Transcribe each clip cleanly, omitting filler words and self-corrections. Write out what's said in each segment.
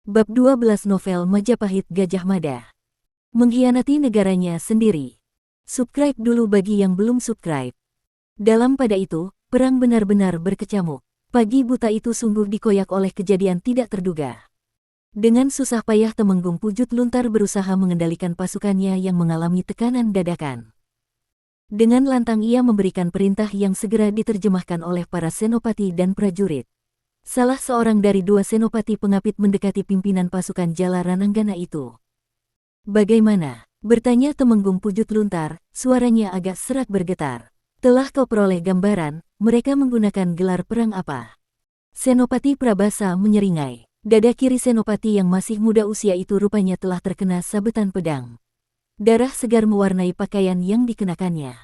Bab 12 Novel Majapahit Gajah Mada. Mengkhianati negaranya sendiri. Subscribe dulu bagi yang belum subscribe. Dalam pada itu, perang benar-benar berkecamuk. Pagi buta itu sungguh dikoyak oleh kejadian tidak terduga. Dengan susah payah Temenggung Pujut Luntar berusaha mengendalikan pasukannya yang mengalami tekanan dadakan. Dengan lantang ia memberikan perintah yang segera diterjemahkan oleh para senopati dan prajurit. Salah seorang dari dua senopati pengapit mendekati pimpinan pasukan Jala Rananggana itu. "Bagaimana?" bertanya Temenggung Pujut Luntar, suaranya agak serak bergetar. "Telah kau peroleh gambaran, mereka menggunakan gelar perang apa?" Senopati Prabasa menyeringai. Dada kiri senopati yang masih muda usia itu rupanya telah terkena sabetan pedang. Darah segar mewarnai pakaian yang dikenakannya.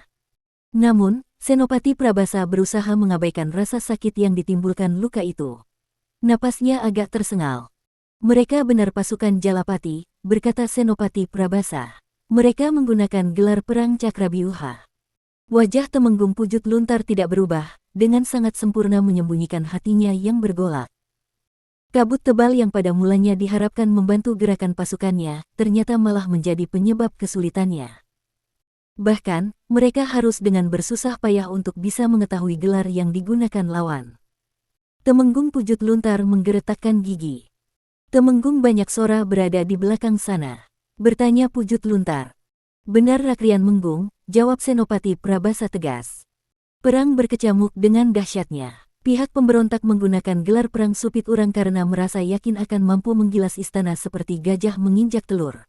Namun, Senopati Prabasa berusaha mengabaikan rasa sakit yang ditimbulkan luka itu. Napasnya agak tersengal. "Mereka benar pasukan Jalapati," berkata Senopati Prabasa. "Mereka menggunakan gelar perang Cakrabiuha." Wajah Temenggung Pujut Luntar tidak berubah, dengan sangat sempurna menyembunyikan hatinya yang bergolak. Kabut tebal yang pada mulanya diharapkan membantu gerakan pasukannya, ternyata malah menjadi penyebab kesulitannya. Bahkan, mereka harus dengan bersusah payah untuk bisa mengetahui gelar yang digunakan lawan. Temenggung Pujut Luntar menggeretakkan gigi. "Temenggung Banyak Sora berada di belakang sana?" bertanya Pujut Luntar. "Benar Rakrian Menggung," jawab Senopati Prabasa tegas. Perang berkecamuk dengan dahsyatnya. Pihak pemberontak menggunakan gelar perang Supit Urang karena merasa yakin akan mampu menggilas istana seperti gajah menginjak telur.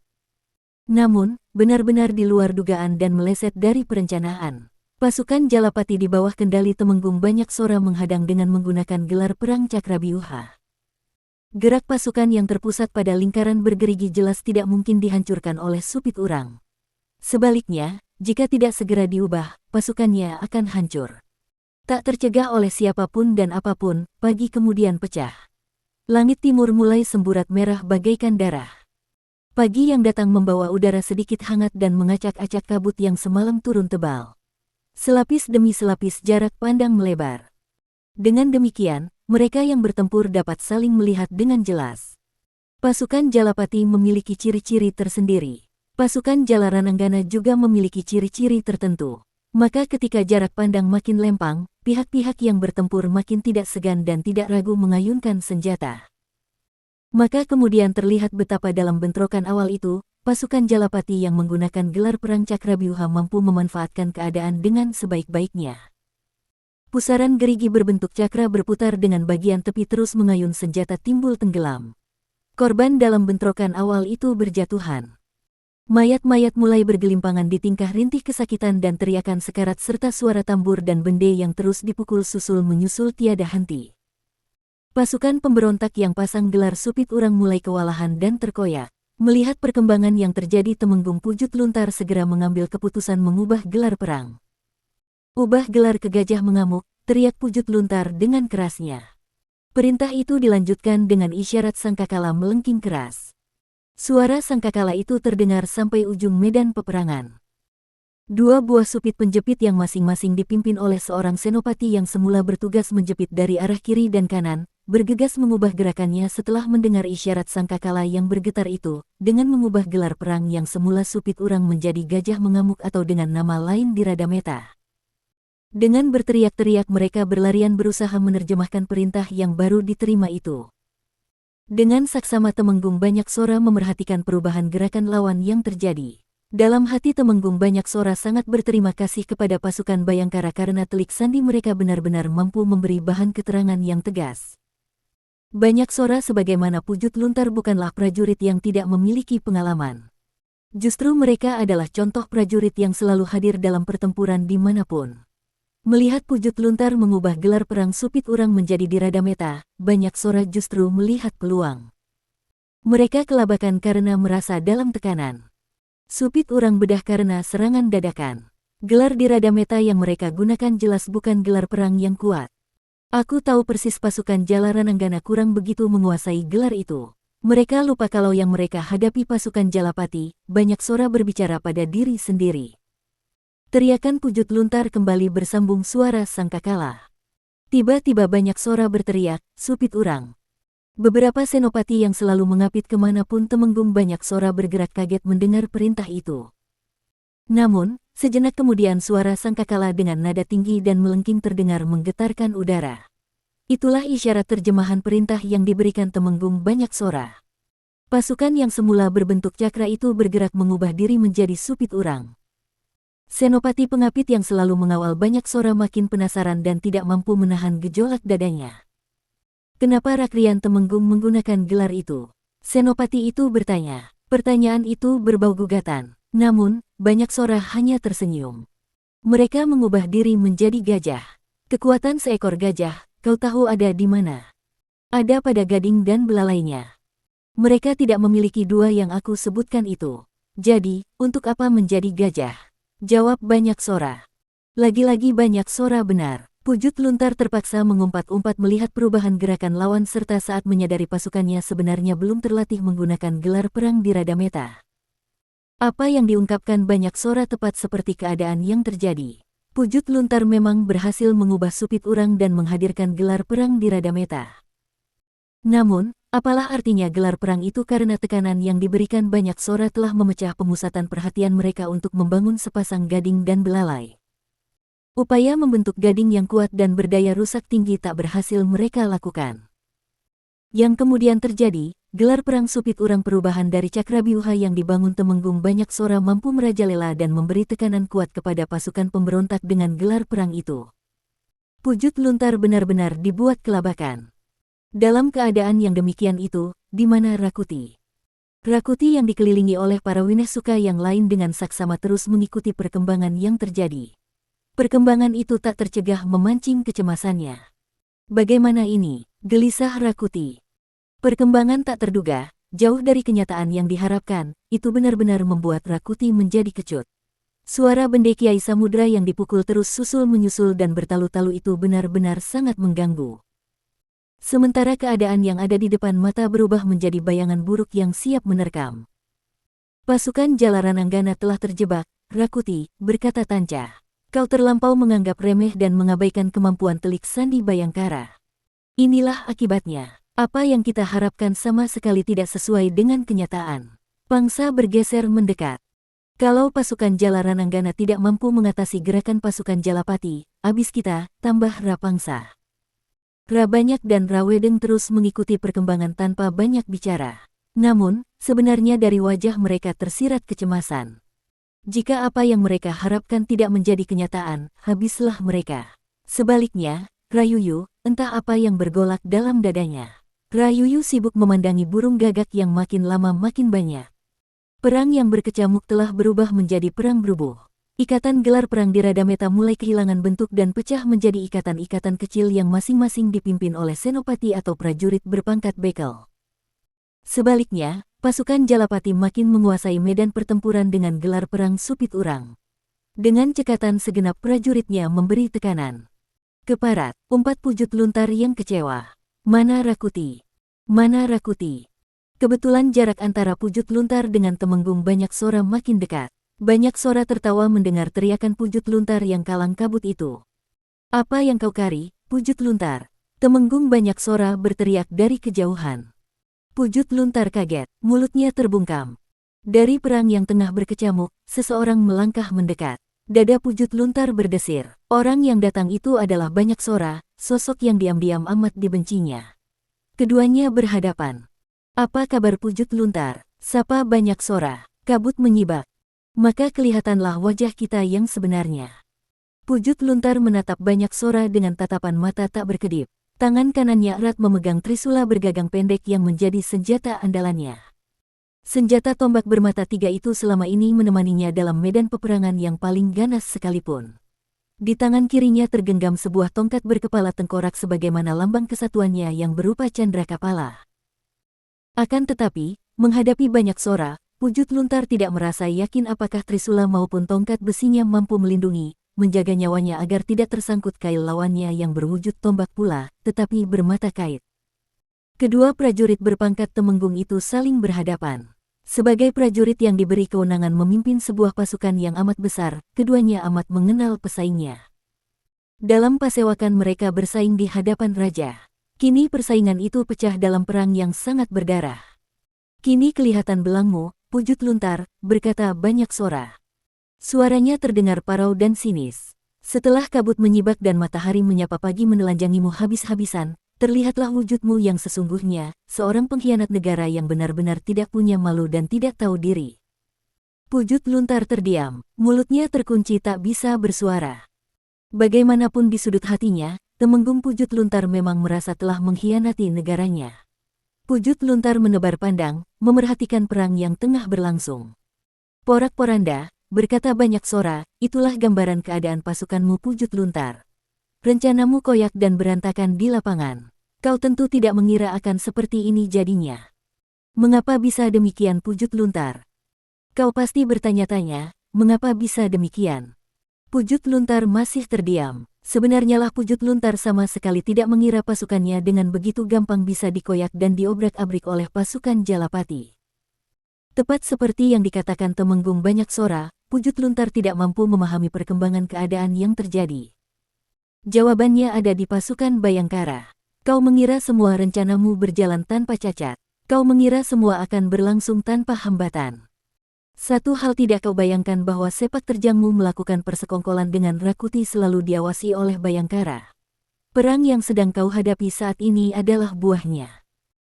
Namun, benar-benar di luar dugaan dan meleset dari perencanaan. Pasukan Jalapati di bawah kendali Temenggung Banyak Sora menghadang dengan menggunakan gelar perang Cakrabiuha. Gerak pasukan yang terpusat pada lingkaran bergerigi jelas tidak mungkin dihancurkan oleh Supit Urang. Sebaliknya, jika tidak segera diubah, pasukannya akan hancur. Tak tercegah oleh siapapun dan apapun, pagi kemudian pecah. Langit timur mulai semburat merah bagaikan darah. Pagi yang datang membawa udara sedikit hangat dan mengacak-acak kabut yang semalam turun tebal. Selapis demi selapis jarak pandang melebar. Dengan demikian, mereka yang bertempur dapat saling melihat dengan jelas. Pasukan Jalapati memiliki ciri-ciri tersendiri. Pasukan Jala Rananggana juga memiliki ciri-ciri tertentu. Maka ketika jarak pandang makin lempang, pihak-pihak yang bertempur makin tidak segan dan tidak ragu mengayunkan senjata. Maka kemudian terlihat betapa dalam bentrokan awal itu, pasukan Jalapati yang menggunakan gelar perang Cakrabiuha mampu memanfaatkan keadaan dengan sebaik-baiknya. Pusaran gerigi berbentuk cakra berputar dengan bagian tepi terus mengayun senjata timbul tenggelam. Korban dalam bentrokan awal itu berjatuhan. Mayat-mayat mulai bergelimpangan di tingkah rintih kesakitan dan teriakan sekarat serta suara tambur dan bende yang terus dipukul susul menyusul tiada henti. Pasukan pemberontak yang pasang gelar Supit Urang mulai kewalahan dan terkoyak. Melihat perkembangan yang terjadi Temenggung Pujut Luntar segera mengambil keputusan mengubah gelar perang. "Ubah gelar ke Gajah Mengamuk," teriak Pujut Luntar dengan kerasnya. Perintah itu dilanjutkan dengan isyarat sangkakala melengking keras. Suara sangkakala itu terdengar sampai ujung medan peperangan. Dua buah supit penjepit yang masing-masing dipimpin oleh seorang senopati yang semula bertugas menjepit dari arah kiri dan kanan, bergegas mengubah gerakannya setelah mendengar isyarat sangkakala yang bergetar itu, dengan mengubah gelar perang yang semula Supit Urang menjadi Gajah Mengamuk atau dengan nama lain Diradameta. Dengan berteriak-teriak mereka berlarian berusaha menerjemahkan perintah yang baru diterima itu. Dengan saksama Temenggung Banyak Sora memerhatikan perubahan gerakan lawan yang terjadi. Dalam hati Temenggung Banyak Sora sangat berterima kasih kepada pasukan Bayangkara karena telik sandi mereka benar-benar mampu memberi bahan keterangan yang tegas. Banyak Sora sebagaimana Pujut Luntar bukanlah prajurit yang tidak memiliki pengalaman. Justru mereka adalah contoh prajurit yang selalu hadir dalam pertempuran dimanapun. Melihat Pujut Luntar mengubah gelar perang Supit Urang menjadi Diradameta, Banyak Sora justru melihat peluang. Mereka kelabakan karena merasa dalam tekanan. Supit Urang bedah karena serangan dadakan. Gelar Diradameta yang mereka gunakan jelas bukan gelar perang yang kuat. "Aku tahu persis pasukan Jala Rananggana kurang begitu menguasai gelar itu. Mereka lupa kalau yang mereka hadapi pasukan Jalapati." Banyak Sora berbicara pada diri sendiri. Teriakan Pujut Luntar kembali bersambung suara sangkakala. Tiba-tiba banyak suara berteriak, "Supit urang!" Beberapa senopati yang selalu mengapit kemanapun Temenggung Banyak Sora bergerak kaget mendengar perintah itu. Namun, sejenak kemudian suara sangkakala dengan nada tinggi dan melengking terdengar menggetarkan udara. Itulah isyarat terjemahan perintah yang diberikan Temenggung Banyak Sora. Pasukan yang semula berbentuk cakra itu bergerak mengubah diri menjadi supit urang. Senopati pengapit yang selalu mengawal Banyak Sora makin penasaran dan tidak mampu menahan gejolak dadanya. Kenapa Rakrian Temenggung menggunakan gelar itu? Senopati itu bertanya. Pertanyaan itu berbau gugatan. Namun, Banyak Sora hanya tersenyum. Mereka mengubah diri menjadi gajah. Kekuatan seekor gajah, kau tahu ada di mana? Ada pada gading dan belalainya. Mereka tidak memiliki dua yang aku sebutkan itu. Jadi, untuk apa menjadi gajah? Jawab Banyak Sora. Lagi-lagi Banyak Sora benar. Pujut Luntar terpaksa mengumpat-umpat melihat perubahan gerakan lawan serta saat menyadari pasukannya sebenarnya belum terlatih menggunakan gelar perang di Radameta. Apa yang diungkapkan Banyak Sora tepat seperti keadaan yang terjadi. Pujut Luntar memang berhasil mengubah supit urang dan menghadirkan gelar perang di Radameta. Namun, apalah artinya gelar perang itu karena tekanan yang diberikan Banyak Sora telah memecah pemusatan perhatian mereka untuk membangun sepasang gading dan belalai. Upaya membentuk gading yang kuat dan berdaya rusak tinggi tak berhasil mereka lakukan. Yang kemudian terjadi, gelar perang supit urang perubahan dari Cakrabiuha yang dibangun Temenggung Banyak Sora mampu merajalela dan memberi tekanan kuat kepada pasukan pemberontak dengan gelar perang itu. Pujut Luntar benar-benar dibuat kelabakan. Dalam keadaan yang demikian itu, di mana Rakuti? Rakuti yang dikelilingi oleh para Winesuka yang lain dengan saksama terus mengikuti perkembangan yang terjadi. Perkembangan itu tak tercegah memancing kecemasannya. Bagaimana ini? Gelisah Rakuti. Perkembangan tak terduga, jauh dari kenyataan yang diharapkan, itu benar-benar membuat Rakuti menjadi kecut. Suara bende Kiai Samudra yang dipukul terus susul-menyusul dan bertalu-talu itu benar-benar sangat mengganggu. Sementara keadaan yang ada di depan mata berubah menjadi bayangan buruk yang siap menerkam. Pasukan Jalaran Anggana telah terjebak, Rakuti, berkata Tanca. Kau terlampau menganggap remeh dan mengabaikan kemampuan telik sandi Bayangkara. Inilah akibatnya. Apa yang kita harapkan sama sekali tidak sesuai dengan kenyataan. Pangsa bergeser mendekat. Kalau pasukan Jalaran Anggana tidak mampu mengatasi gerakan pasukan Jalapati, abis kita, tambah Rapangsa. Rabanyak dan Rawedeng terus mengikuti perkembangan tanpa banyak bicara. Namun, sebenarnya dari wajah mereka tersirat kecemasan. Jika apa yang mereka harapkan tidak menjadi kenyataan, habislah mereka. Sebaliknya, Rayuyu, entah apa yang bergolak dalam dadanya. Rayuyu sibuk memandangi burung gagak yang makin lama makin banyak. Perang yang berkecamuk telah berubah menjadi perang berubuh. Ikatan gelar perang di Radameta mulai kehilangan bentuk dan pecah menjadi ikatan-ikatan kecil yang masing-masing dipimpin oleh senopati atau prajurit berpangkat bekel. Sebaliknya, pasukan Jalapati makin menguasai medan pertempuran dengan gelar perang supit urang. Dengan cekatan segenap prajuritnya memberi tekanan. Keparat, umpat Pujut Luntar yang kecewa. Mana Rakuti? Mana Rakuti? Kebetulan jarak antara Pujut Luntar dengan Temenggung Banyak Sora makin dekat. Banyak Sora tertawa mendengar teriakan Pujut Luntar yang kalang kabut itu. Apa yang kau kari, Pujut Luntar? Temenggung Banyak Sora berteriak dari kejauhan. Pujut Luntar kaget, mulutnya terbungkam. Dari perang yang tengah berkecamuk, seseorang melangkah mendekat. Dada Pujut Luntar berdesir. Orang yang datang itu adalah Banyak Sora, sosok yang diam-diam amat dibencinya. Keduanya berhadapan. Apa kabar Pujut Luntar? Sapa Banyak Sora. Kabut menyibak. Maka kelihatanlah wajah kita yang sebenarnya. Pujut Luntar menatap Banyak Sora dengan tatapan mata tak berkedip. Tangan kanannya erat memegang trisula bergagang pendek yang menjadi senjata andalannya. Senjata tombak bermata tiga itu selama ini menemaninya dalam medan peperangan yang paling ganas sekalipun. Di tangan kirinya tergenggam sebuah tongkat berkepala tengkorak sebagaimana lambang kesatuannya yang berupa candra kapala. Akan tetapi, menghadapi Banyak Sora, Pujut Luntar tidak merasa yakin apakah trisula maupun tongkat besinya mampu melindungi, menjaga nyawanya agar tidak tersangkut kail lawannya yang berwujud tombak pula, tetapi bermata kait. Kedua prajurit berpangkat Temenggung itu saling berhadapan. Sebagai prajurit yang diberi kewenangan memimpin sebuah pasukan yang amat besar, keduanya amat mengenal pesaingnya. Dalam pasewakan mereka bersaing di hadapan raja. Kini persaingan itu pecah dalam perang yang sangat berdarah. Kini kelihatan belangmu, Pujut Luntar, berkata banyak suara. Suaranya terdengar parau dan sinis. Setelah kabut menyibak dan matahari menyapa pagi menelanjangimu habis-habisan, terlihatlah wujudmu yang sesungguhnya, seorang pengkhianat negara yang benar-benar tidak punya malu dan tidak tahu diri. Pujut Luntar terdiam, mulutnya terkunci tak bisa bersuara. Bagaimanapun di sudut hatinya, Temenggung Pujut Luntar memang merasa telah mengkhianati negaranya. Pujut Luntar menebar pandang, memerhatikan perang yang tengah berlangsung. Porak-poranda, berkata banyak suara, itulah gambaran keadaan pasukanmu Pujut Luntar. Rencanamu koyak dan berantakan di lapangan. Kau tentu tidak mengira akan seperti ini jadinya. Mengapa bisa demikian Pujut Luntar? Kau pasti bertanya-tanya, mengapa bisa demikian? Pujut Luntar masih terdiam. Sebenarnya lah Pujut Luntar sama sekali tidak mengira pasukannya dengan begitu gampang bisa dikoyak dan diobrak-abrik oleh pasukan Jalapati. Tepat seperti yang dikatakan Temenggung banyak suara, Pujut Luntar tidak mampu memahami perkembangan keadaan yang terjadi. Jawabannya ada di pasukan Bayangkara. Kau mengira semua rencanamu berjalan tanpa cacat. Kau mengira semua akan berlangsung tanpa hambatan. Satu hal tidak kau bayangkan bahwa sepak terjangmu melakukan persekongkolan dengan Rakuti selalu diawasi oleh Bayangkara. Perang yang sedang kau hadapi saat ini adalah buahnya.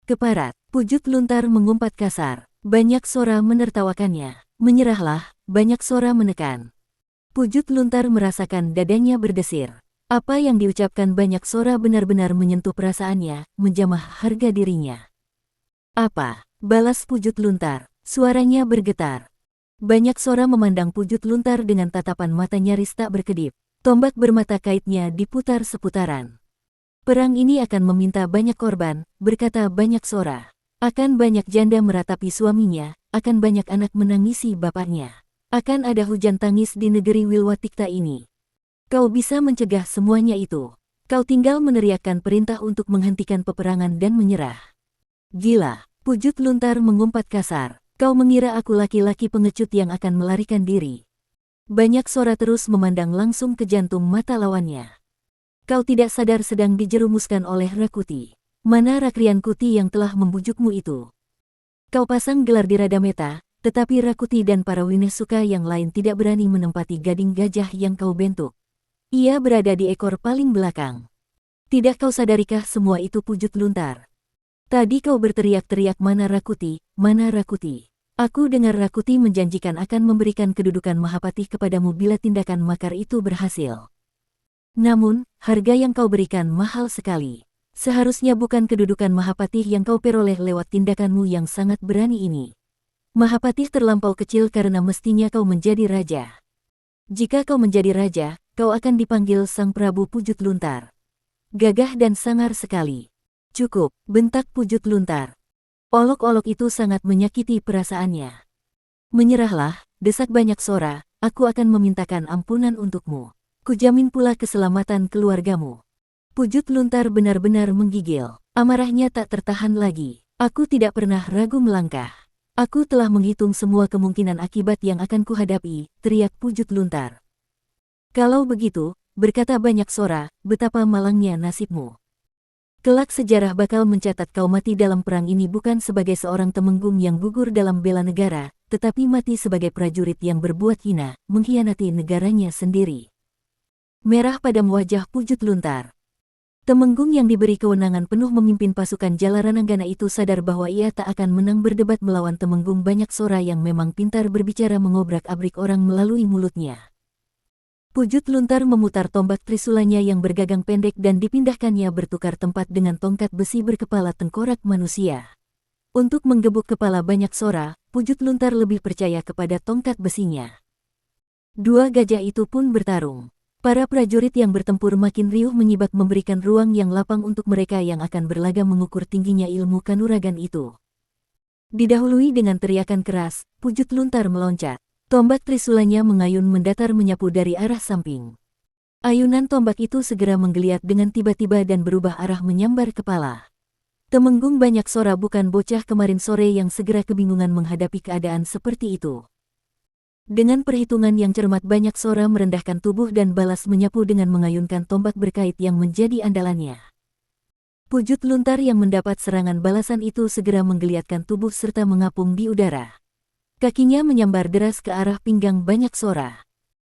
Keparat, Pujut Luntar mengumpat kasar. Banyak suara menertawakannya. Menyerahlah, banyak suara menekan. Pujut Luntar merasakan dadanya berdesir. Apa yang diucapkan banyak suara benar-benar menyentuh perasaannya, menjamah harga dirinya. Apa? Balas Pujut Luntar. Suaranya bergetar. Banyak suara memandang Pujut Luntar dengan tatapan mata nyaris tak berkedip. Tombak bermata kaitnya diputar seputaran. Perang ini akan meminta banyak korban, berkata banyak suara. Akan banyak janda meratapi suaminya, akan banyak anak menangisi bapaknya. Akan ada hujan tangis di negeri Wilwatikta ini. Kau bisa mencegah semuanya itu. Kau tinggal meneriakkan perintah untuk menghentikan peperangan dan menyerah. Gila, Pujut Luntar mengumpat kasar. Kau mengira aku laki-laki pengecut yang akan melarikan diri. Banyak suara terus memandang langsung ke jantung mata lawannya. Kau tidak sadar sedang dijerumuskan oleh Rakuti. Mana Rakrian Kuti yang telah membujukmu itu? Kau pasang gelar di Radameta, tetapi Rakuti dan para Winesuka yang lain tidak berani menempati gading gajah yang kau bentuk. Ia berada di ekor paling belakang. Tidak kau sadarikah semua itu Pujut Luntar? Tadi kau berteriak-teriak mana Rakuti, mana Rakuti. Aku dengar Rakuti menjanjikan akan memberikan kedudukan Mahapati kepadamu bila tindakan makar itu berhasil. Namun, harga yang kau berikan mahal sekali. Seharusnya bukan kedudukan Mahapatih yang kau peroleh lewat tindakanmu yang sangat berani ini. Mahapatih terlampau kecil karena mestinya kau menjadi raja. Jika kau menjadi raja, kau akan dipanggil Sang Prabu Pujut Luntar. Gagah dan sangar sekali. Cukup, bentak Pujut Luntar. Olok-olok itu sangat menyakiti perasaannya. Menyerahlah, desak banyak suara, aku akan memintakan ampunan untukmu. Kujamin pula keselamatan keluargamu. Pujut Luntar benar-benar menggigil. Amarahnya tak tertahan lagi. Aku tidak pernah ragu melangkah. Aku telah menghitung semua kemungkinan akibat yang akan kuhadapi, teriak Pujut Luntar. Kalau begitu, berkata banyak suara, betapa malangnya nasibmu. Kelak sejarah bakal mencatat kau mati dalam perang ini bukan sebagai seorang temenggung yang gugur dalam bela negara, tetapi mati sebagai prajurit yang berbuat hina, mengkhianati negaranya sendiri. Merah padam wajah Pujut Luntar. Temenggung yang diberi kewenangan penuh memimpin pasukan Jalarananggana itu sadar bahwa ia tak akan menang berdebat melawan Temenggung banyak suara yang memang pintar berbicara mengobrak-abrik orang melalui mulutnya. Pujut Luntar memutar tombak trisulanya yang bergagang pendek dan dipindahkannya bertukar tempat dengan tongkat besi berkepala tengkorak manusia. Untuk menggebuk kepala banyak suara, Pujut Luntar lebih percaya kepada tongkat besinya. Dua gajah itu pun bertarung. Para prajurit yang bertempur makin riuh menyibak memberikan ruang yang lapang untuk mereka yang akan berlaga mengukur tingginya ilmu kanuragan itu. Didahului dengan teriakan keras, Pujut Luntar meloncat. Tombak trisulanya mengayun mendatar menyapu dari arah samping. Ayunan tombak itu segera menggeliat dengan tiba-tiba dan berubah arah menyambar kepala. Temenggung banyak suara bukan bocah kemarin sore yang segera kebingungan menghadapi keadaan seperti itu. Dengan perhitungan yang cermat banyak Sora merendahkan tubuh dan balas menyapu dengan mengayunkan tombak berkait yang menjadi andalannya. Pujut Luntar yang mendapat serangan balasan itu segera menggeliatkan tubuh serta mengapung di udara. Kakinya menyambar deras ke arah pinggang banyak Sora.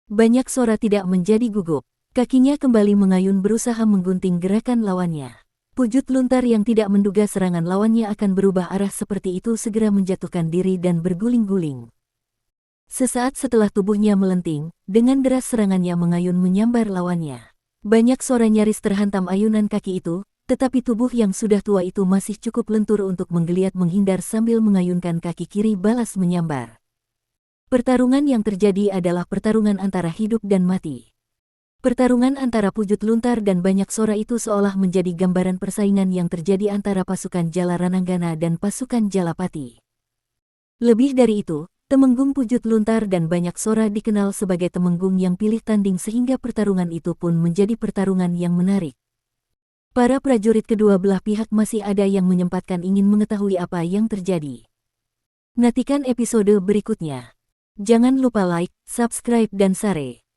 Banyak Sora tidak menjadi gugup. Kakinya kembali mengayun berusaha menggunting gerakan lawannya. Pujut Luntar yang tidak menduga serangan lawannya akan berubah arah seperti itu segera menjatuhkan diri dan berguling-guling. Sesaat setelah tubuhnya melenting, dengan deras serangannya mengayun menyambar lawannya. Banyak Sora nyaris terhantam ayunan kaki itu, tetapi tubuh yang sudah tua itu masih cukup lentur untuk menggeliat menghindar sambil mengayunkan kaki kiri balas menyambar. Pertarungan yang terjadi adalah pertarungan antara hidup dan mati. Pertarungan antara Pujut Luntar dan banyak Sora itu seolah menjadi gambaran persaingan yang terjadi antara pasukan Jala Rananggana dan pasukan Jalapati. Lebih dari itu, Temenggung Pujut Luntar dan banyak Sora dikenal sebagai temenggung yang pilih tanding sehingga pertarungan itu pun menjadi pertarungan yang menarik. Para prajurit kedua belah pihak masih ada yang menyempatkan ingin mengetahui apa yang terjadi. Nantikan episode berikutnya. Jangan lupa like, subscribe dan share.